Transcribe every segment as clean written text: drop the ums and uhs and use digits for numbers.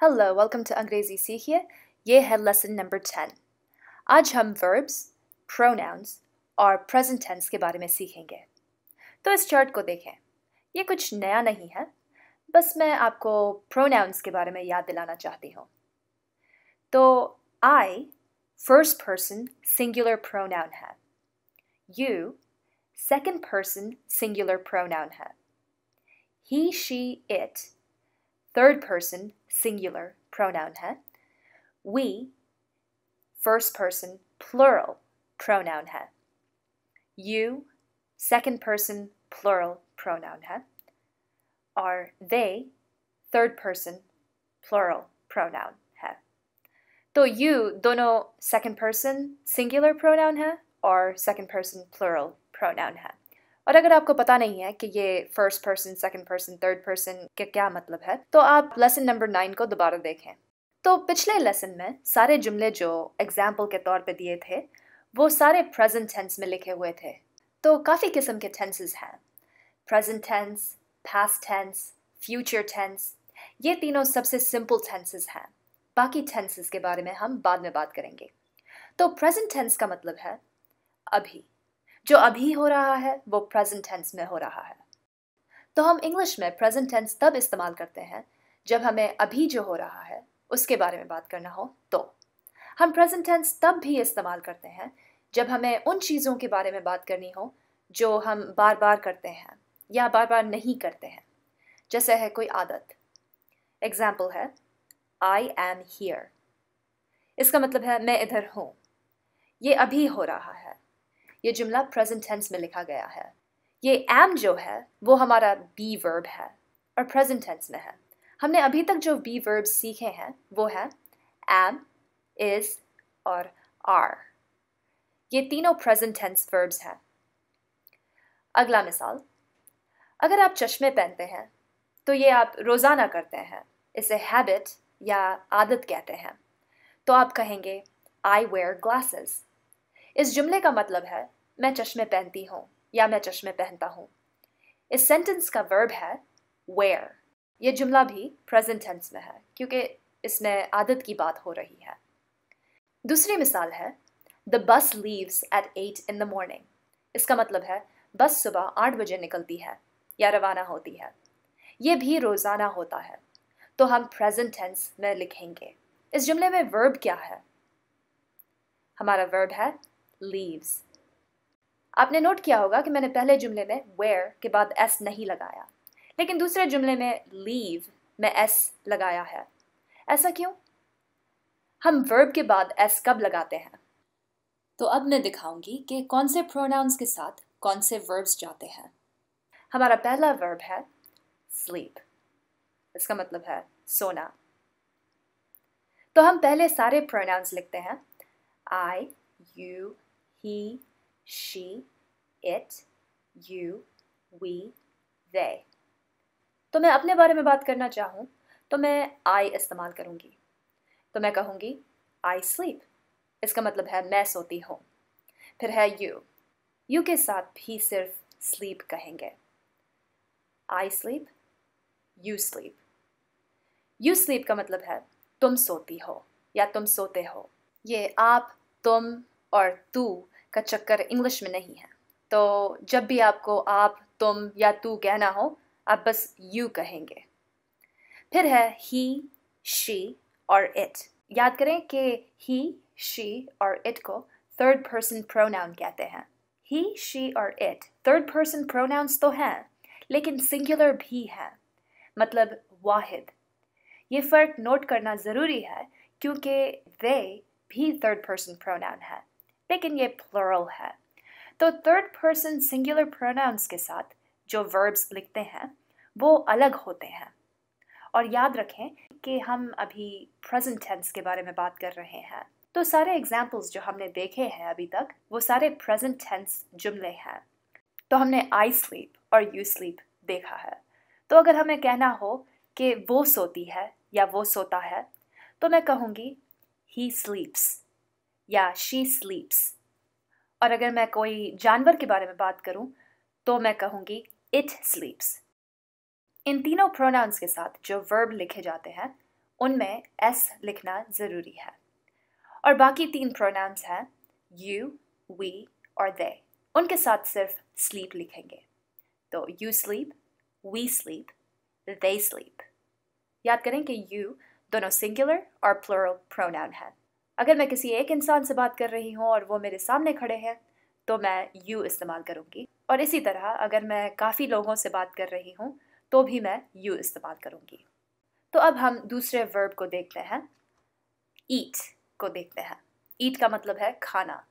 Hello welcome to अंग्रेज़ी सीखिए। ये है लेसन नंबर 10। आज हम वर्ब्स, प्रोनाउंस और प्रेजेंट टेंस के बारे में सीखेंगे। तो इस चार्ट को देखें। ये कुछ नया नहीं है, बस मैं आपको प्रोनाउंस के बारे में याद दिलाना चाहती हूँ। तो I first person singular pronoun है, you second person singular pronoun है, he she it third person singular pronoun है, we first person plural pronoun है, you second person plural pronoun है, और they third person plural pronoun है। तो you दोनों second person singular pronoun है और second person plural pronoun है। और अगर आपको पता नहीं है कि ये first person, second person, third person के क्या मतलब है, तो आप लेसन नंबर 9 को दोबारा देखें। तो पिछले लेसन में सारे जुमले जो एग्जाम्पल के तौर पे दिए थे वो सारे प्रेजेंट टेंस में लिखे हुए थे। तो काफ़ी किस्म के टेंसेस हैं, present tense, past tense, future tense. ये तीनों सबसे सिंपल टेंसेस हैं। बाकी टेंसेस के बारे में हम बाद में बात करेंगे। तो प्रेजेंट टेंस का मतलब है अभी, जो अभी हो रहा है वो प्रेजेंट टेंस में हो रहा है। तो हम इंग्लिश में प्रेजेंट टेंस तब इस्तेमाल करते हैं जब हमें अभी जो हो रहा है उसके बारे में बात करना हो। तो हम प्रेजेंट टेंस तब भी इस्तेमाल करते हैं जब हमें उन चीज़ों के बारे में बात करनी हो जो हम बार बार करते हैं या बार बार नहीं करते हैं। जैसे है कोई आदत। एग्जाम्पल है आई एम हियर। इसका मतलब है मैं इधर हूँ। ये अभी हो रहा है। ये जुमला प्रेजेंट टेंस में लिखा गया है। ये am जो है वो हमारा बी वर्ब है और प्रेजेंट टेंस में है। हमने अभी तक जो बी वर्ब सीखे हैं वो है am, is और are। ये तीनों प्रेजेंट टेंस वर्ब्स हैं। अगला मिसाल, अगर आप चश्मे पहनते हैं तो ये आप रोज़ाना करते हैं, इसे हैबिट या आदत कहते हैं। तो आप कहेंगे I wear glasses। इस जुमले का मतलब है मैं चश्मे पहनती हूँ या मैं चश्मे पहनता हूँ। इस सेंटेंस का वर्ब है wear। ये जुमला भी प्रेजेंट टेंस में है क्योंकि इसमें आदत की बात हो रही है। दूसरी मिसाल है The bus leaves at 8 in the morning। इसका मतलब है बस सुबह 8 बजे निकलती है या रवाना होती है। ये भी रोज़ाना होता है, तो हम प्रेजेंट टेंस में लिखेंगे। इस जुमले में वर्ब क्या है? हमारा वर्ब है leaves। आपने नोट किया होगा कि मैंने पहले जुमले में where के बाद s नहीं लगाया, लेकिन दूसरे जुमले में leave में s लगाया है। ऐसा क्यों? हम वर्ब के बाद s कब लगाते हैं? तो अब मैं दिखाऊंगी कि कौन से प्रोनाउंस के साथ कौन से वर्ब्स जाते हैं। हमारा पहला वर्ब है sleep। इसका मतलब है सोना। तो हम पहले सारे प्रोनाउंस लिखते हैं I, you, he, she, it, you, we, they। तो मैं अपने बारे में बात करना चाहूँ तो मैं I इस्तेमाल करूँगी। तो मैं कहूँगी I sleep। इसका मतलब है मैं सोती हूँ। फिर है you के साथ भी सिर्फ sleep कहेंगे। I sleep, you sleep। You sleep का मतलब है तुम सोती हो या तुम सोते हो। ये आप, तुम और तू का चक्कर इंग्लिश में नहीं है। तो जब भी आपको आप, तुम या तू कहना हो आप बस you कहेंगे। फिर है he, she और it। याद करें कि he, she और it को थर्ड पर्सन प्रोनाउन कहते हैं। he, she और it थर्ड पर्सन प्रोनाउंस तो हैं, लेकिन सिंगुलर भी हैं, मतलब वाहिद। ये फ़र्क नोट करना ज़रूरी है क्योंकि they भी थर्ड पर्सन प्रोनाउन है, लेकिन ये प्लुरल है। तो थर्ड पर्सन सिंगुलर प्रोनाउंस के साथ जो वर्ब्स लिखते हैं वो अलग होते हैं। और याद रखें कि हम अभी प्रेजेंट टेंस के बारे में बात कर रहे हैं। तो सारे एग्जाम्पल्स जो हमने देखे हैं अभी तक वो सारे प्रेजेंट टेंस जुमले हैं। तो हमने I sleep और you sleep देखा है। तो अगर हमें कहना हो कि वो सोती है या वो सोता है तो मैं कहूँगी he sleeps या she sleeps। और अगर मैं कोई जानवर के बारे में बात करूँ तो मैं कहूँगी it sleeps। इन तीनों प्रोनाउंस के साथ जो वर्ब लिखे जाते हैं उनमें s लिखना ज़रूरी है। और बाकी 3 प्रोनाउंस हैं you, we और they। उनके साथ सिर्फ sleep लिखेंगे। तो you sleep, we sleep, they sleep। याद करें कि you दोनों singular और plural pronoun है। अगर मैं किसी एक इंसान से बात कर रही हूँ और वो मेरे सामने खड़े हैं तो मैं you इस्तेमाल करूँगी, और इसी तरह अगर मैं काफ़ी लोगों से बात कर रही हूँ तो भी मैं you इस्तेमाल करूँगी। तो अब हम दूसरे verb को देखते हैं, eat को देखते हैं। eat का मतलब है खाना।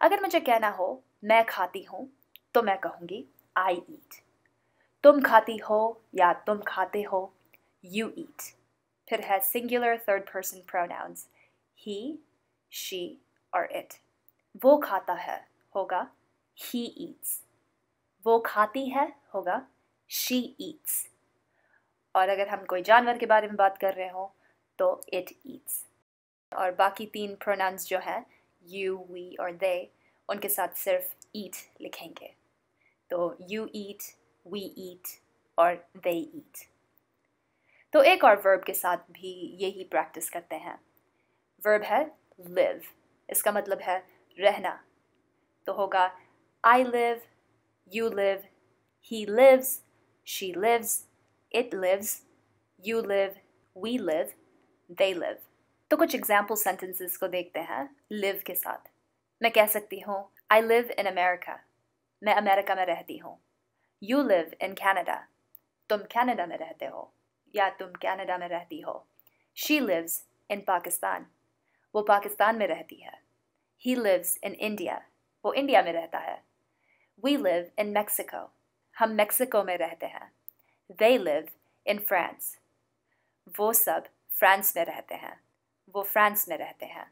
अगर मुझे कहना हो मैं खाती हूँ तो मैं कहूँगी I eat। तुम खाती हो या तुम खाते हो, you eat। फिर है singular third person pronouns he, she और it। वो खाता है होगा he eats। वो खाती है होगा she eats। और अगर हम कोई जानवर के बारे में बात कर रहे हो तो it eats। और बाकी 3 pronouns जो हैं you, we और they, उनके साथ सिर्फ eat लिखेंगे। तो you eat, we eat और they eat। तो एक और verb के साथ भी यही प्रैक्टिस करते हैं। verb है live। इसका मतलब है रहना। तो होगा I live, you live, he lives, she lives, it lives, you live, we live, they live। तो कुछ एग्जाम्पल सेंटेंसेस को देखते हैं live के साथ। मैं कह सकती हूँ I live in America। मैं अमेरिका में रहती हूँ। You live in Canada। तुम कनाडा में रहते हो या तुम कनाडा में रहती हो। She lives in Pakistan। वो पाकिस्तान में रहती है। He lives in India। वो इंडिया में रहता है। We live in Mexico। हम मेक्सिको में रहते हैं। They live in France। वो सब फ्रांस में रहते हैं। वो फ्रांस में रहते हैं।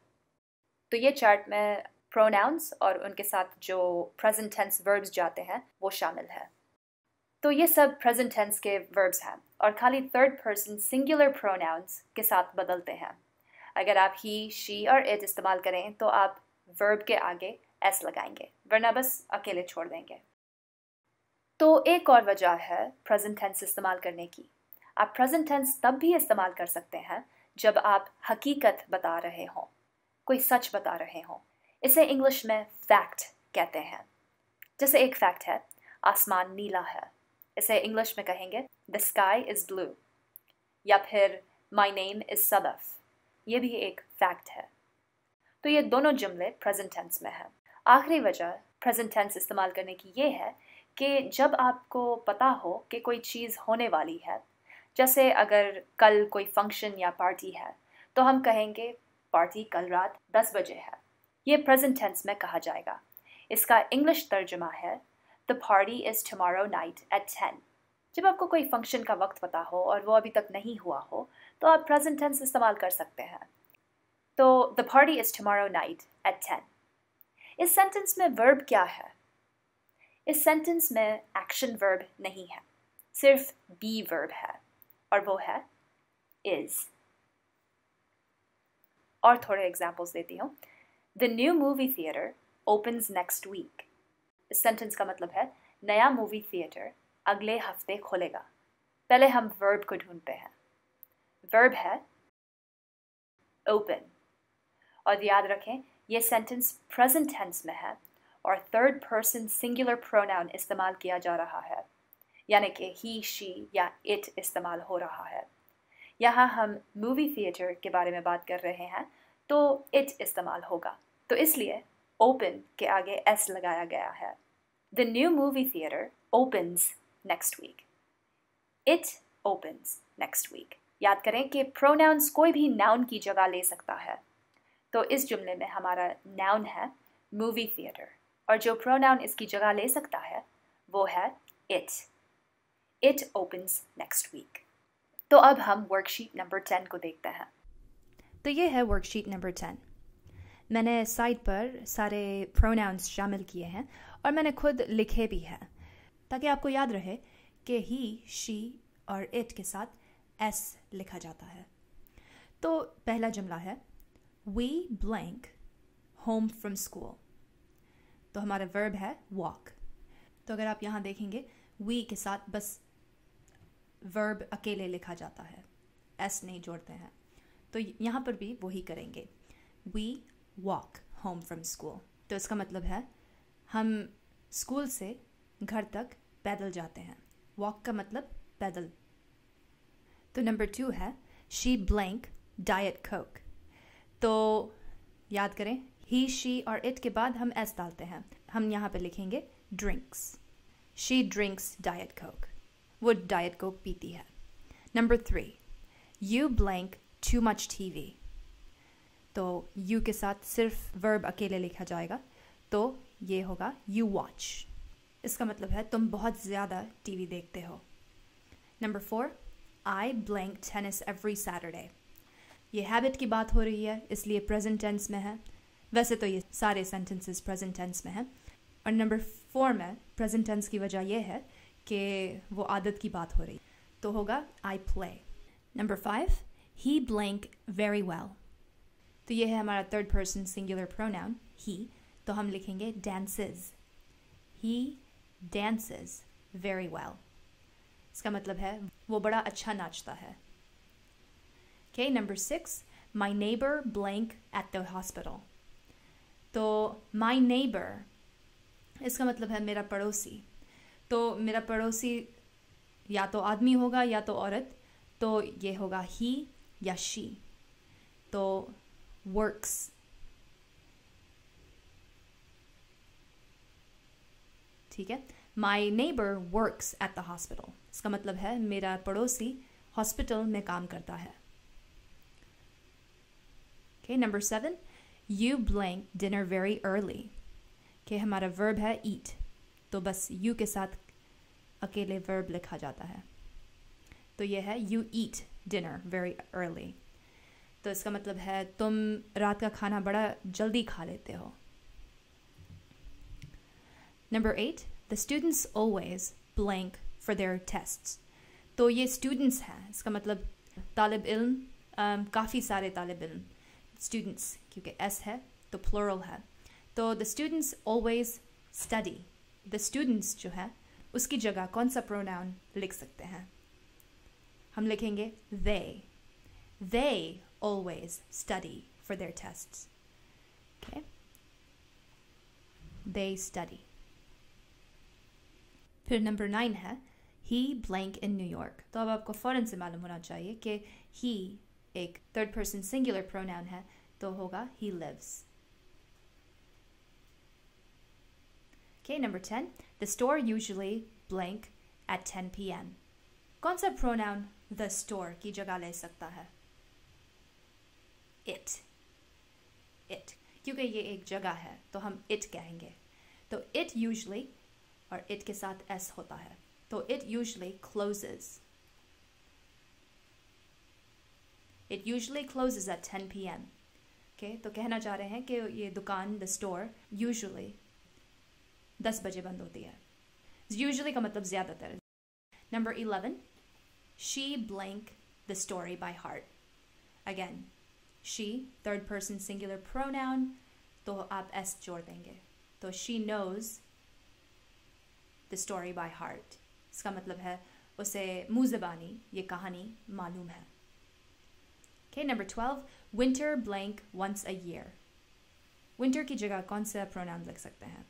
तो ये चार्ट में प्रोनाउंस और उनके साथ जो प्रेजेंट टेंस वर्ब्स जाते हैं वो शामिल है। तो ये सब प्रेजेंट टेंस के वर्ब्स हैं और खाली थर्ड पर्सन सिंगुलर प्रोनाउंस के साथ बदलते हैं। अगर आप ही, she और it इस्तेमाल करें तो आप वर्ब के आगे s लगाएंगे, वरना बस अकेले छोड़ देंगे। तो एक और वजह है प्रेजेंट टेंस इस्तेमाल करने की। आप प्रेजेंट टेंस तब भी इस्तेमाल कर सकते हैं जब आप हकीकत बता रहे हों, कोई सच बता रहे हों। इसे इंग्लिश में फैक्ट कहते हैं। जैसे एक फैक्ट है आसमान नीला है, इसे इंग्लिश में कहेंगे The sky is blue। या फिर My name is सदफ, ये भी एक फैक्ट है। तो ये दोनों जुमले प्रेजेंट टेंस में हैं। आखिरी वजह प्रेजेंट टेंस इस्तेमाल करने की ये है कि जब आपको पता हो कि कोई चीज़ होने वाली है, जैसे अगर कल कोई फंक्शन या पार्टी है तो हम कहेंगे पार्टी कल रात 10 बजे है। ये प्रेजेंट टेंस में कहा जाएगा। इसका इंग्लिश तर्जुमा है The party is tomorrow night at 10। जब आपको कोई फंक्शन का वक्त पता हो और वो अभी तक नहीं हुआ हो तो आप प्रेजेंट टेंस इस्तेमाल कर सकते हैं। तो The party is tomorrow night at 10। इस सेंटेंस में वर्ब क्या है? इस सेंटेंस में एक्शन वर्ब नहीं है, सिर्फ बी वर्ब है और वो है is। और थोड़े एग्जाम्पल्स देती हूँ। The new movie theater opens next week। इस सेंटेंस का मतलब है नया मूवी थिएटर अगले हफ्ते खुलेगा। पहले हम वर्ब को ढूंढते हैं। वर्ब है open। और याद रखें ये सेंटेंस प्रेजेंट टेंस में है और थर्ड पर्सन सिंगुलर प्रोनाउन इस्तेमाल किया जा रहा है, यानी कि he, she या it इस्तेमाल हो रहा है। यहाँ हम मूवी थिएटर के बारे में बात कर रहे हैं तो it इस्तेमाल होगा, तो इसलिए open के आगे s लगाया गया है। The new movie theater opens next week। It opens next week। याद करें कि pronouns कोई भी noun की जगह ले सकता है। तो इस जुमले में हमारा noun है movie theater और जो pronoun इसकी जगह ले सकता है वो है it। It opens next week। तो अब हम वर्कशीट नंबर 10 को देखते हैं। तो ये है वर्कशीट नंबर 10। मैंने साइड पर सारे प्रोनाउंस शामिल किए हैं और मैंने खुद लिखे भी हैं ताकि आपको याद रहे कि ही, शी और इट के साथ एस लिखा जाता है। तो पहला जुमला है We blank home from school। तो हमारा वर्ब है walk। तो अगर आप यहाँ देखेंगे we के साथ बस वर्ब अकेले लिखा जाता है, एस नहीं जोड़ते हैं। तो यहाँ पर भी वही करेंगे. We walk home from school. तो इसका मतलब है हम स्कूल से घर तक पैदल जाते हैं. वॉक का मतलब पैदल. तो नंबर 2 है शी ब्लैंक डाइट कोक. तो याद करें ही शी और इट के बाद हम एस डालते हैं. हम यहाँ पे लिखेंगे drinks. She drinks diet Coke. वो डाइट कोक पीती है. Number 3 you blank too much TV. तो यू के साथ सिर्फ वर्ब अकेले लिखा जाएगा. तो ये होगा यू वॉच. इसका मतलब है तुम बहुत ज़्यादा टीवी देखते हो. नंबर 4 आई ब्लैंक टेनिस एवरी सैटरडे. ये हैबिट की बात हो रही है इसलिए प्रेजेंट टेंस में है. वैसे तो ये सारे सेंटेंसेस प्रेजेंट टेंस में हैं. और नंबर 4 में प्रेजेंट टेंस की वजह यह है कि वो आदत की बात हो रही. तो होगा I play. Number 5 he blank very well. तो ये है हमारा थर्ड पर्सन सिंगुलर प्रोनाउन ही. तो हम लिखेंगे dances. ही dances very well. इसका मतलब है वो बड़ा अच्छा नाचता है. Okay, number 6 my neighbor blank at the hospital. तो my neighbor इसका मतलब है मेरा पड़ोसी. तो मेरा पड़ोसी या तो आदमी होगा या तो औरत. तो ये होगा he या she. तो works. ठीक है. My neighbour works at the hospital. इसका मतलब है मेरा पड़ोसी हॉस्पिटल में काम करता है. Okay. Number 7 you blank dinner very early. के हमारा वर्ब है ईट. तो बस यू के साथ अकेले वर्ब लिखा जाता है. तो ये है you eat dinner very early. तो इसका मतलब है तुम रात का खाना बड़ा जल्दी खा लेते हो. Number 8, the students always blank for their tests. तो ये students हैं. इसका मतलब तालिब इल्म, काफ़ी सारे तालिब इल्म. Students क्योंकि S है तो plural है. तो the students always study. The students जो है उसकी जगह कौन सा pronoun लिख सकते हैं? हम लिखेंगे they. They always study for their tests. Okay? They study. फिर नंबर 9 है ही ब्लैंक इन न्यूयॉर्क. तो अब आपको फ़ौरन से मालूम होना चाहिए कि ही एक थर्ड पर्सन सिंगुलर प्रोनाउन है. तो होगा he lives. Okay. Number 10 the store usually blank at 10 PM. कौन सा प्रोनाउन द स्टोर की जगह ले सकता है? इट. इट क्योंकि ये एक जगह है तो हम इट कहेंगे. तो इट यूजुअली और इट के साथ एस होता है. तो it usually closes. It usually closes at 10 PM. Okay. तो कहना चाह रहे हैं कि ये दुकान द स्टोर यूजुअली 10 बजे बंद होती है. यूजुअली का मतलब ज़्यादातर. Number 11 she blank the story by heart. Again she third person singular pronoun. तो आप एस जोड़ देंगे. तो she knows the story by heart. इसका मतलब है उसे मुँह ज़बानी ये कहानी मालूम है. Okay. Number 12 winter blank once a year. Winter की जगह कौन सा प्रोनाउन लिख सकते हैं?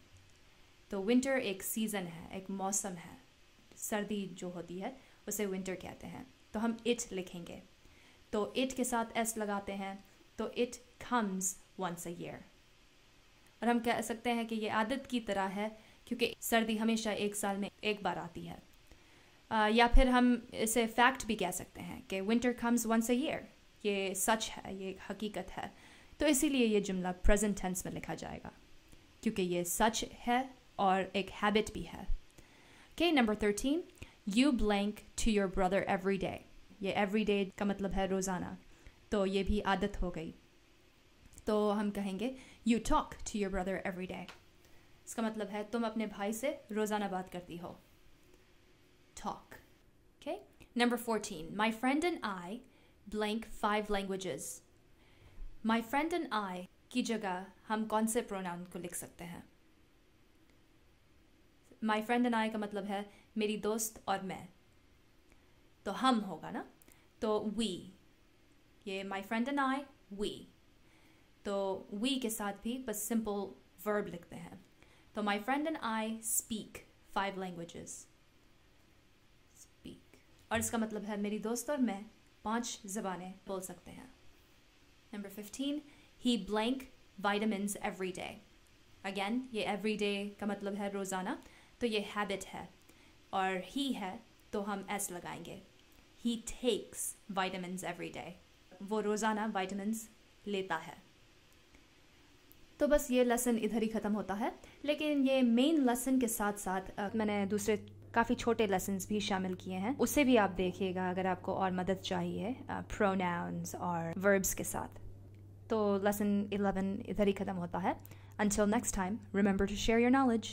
तो विंटर एक सीज़न है, एक मौसम है. सर्दी जो होती है उसे विंटर कहते हैं. तो हम इट लिखेंगे. तो इट के साथ एस लगाते हैं. तो it comes once a year. और हम कह सकते हैं कि ये आदत की तरह है क्योंकि सर्दी हमेशा एक साल में एक बार आती है. या फिर हम इसे फैक्ट भी कह सकते हैं कि winter comes once a year. ये सच है, ये हकीकत है. तो इसीलिए ये जुमला प्रेजेंट टेंस में लिखा जाएगा क्योंकि ये सच है और एक हैबिट भी है. Okay. Number 13 you blank to your brother every day. ये एवरी डे का मतलब है रोज़ाना. तो ये भी आदत हो गई. तो हम कहेंगे you talk to your brother every day. इसका मतलब है तुम अपने भाई से रोज़ाना बात करती हो. Talk. Okay. Number 14 my friend and I blank 5 languages. My friend and I की जगह हम कौन से प्रोनाउन को लिख सकते हैं? माई फ्रेंड एंड आई का मतलब है मेरी दोस्त और मैं. तो हम होगा ना. तो वी ये my friend and I, we. तो we के साथ भी बस simple verb लिखते हैं. तो my friend and I speak 5 languages. Speak. और इसका मतलब है मेरी दोस्त और मैं 5 ज़बानें बोल सकते हैं. Number 15, he blank vitamins every day. Again, ये every day का मतलब है रोज़ाना, तो ये habit है. और he है तो हम s लगाएंगे. He takes vitamins every day. वो रोज़ाना vitamins लेता है. तो बस ये लेसन इधर ही ख़त्म होता है. लेकिन ये मेन लेसन के साथ साथ मैंने दूसरे काफ़ी छोटे लेसन्स भी शामिल किए हैं. उससे भी आप देखिएगा अगर आपको और मदद चाहिए प्रोनाउंस और वर्ब्स के साथ. तो लेसन 11 इधर ही ख़त्म होता है. Until next time, remember to share your knowledge.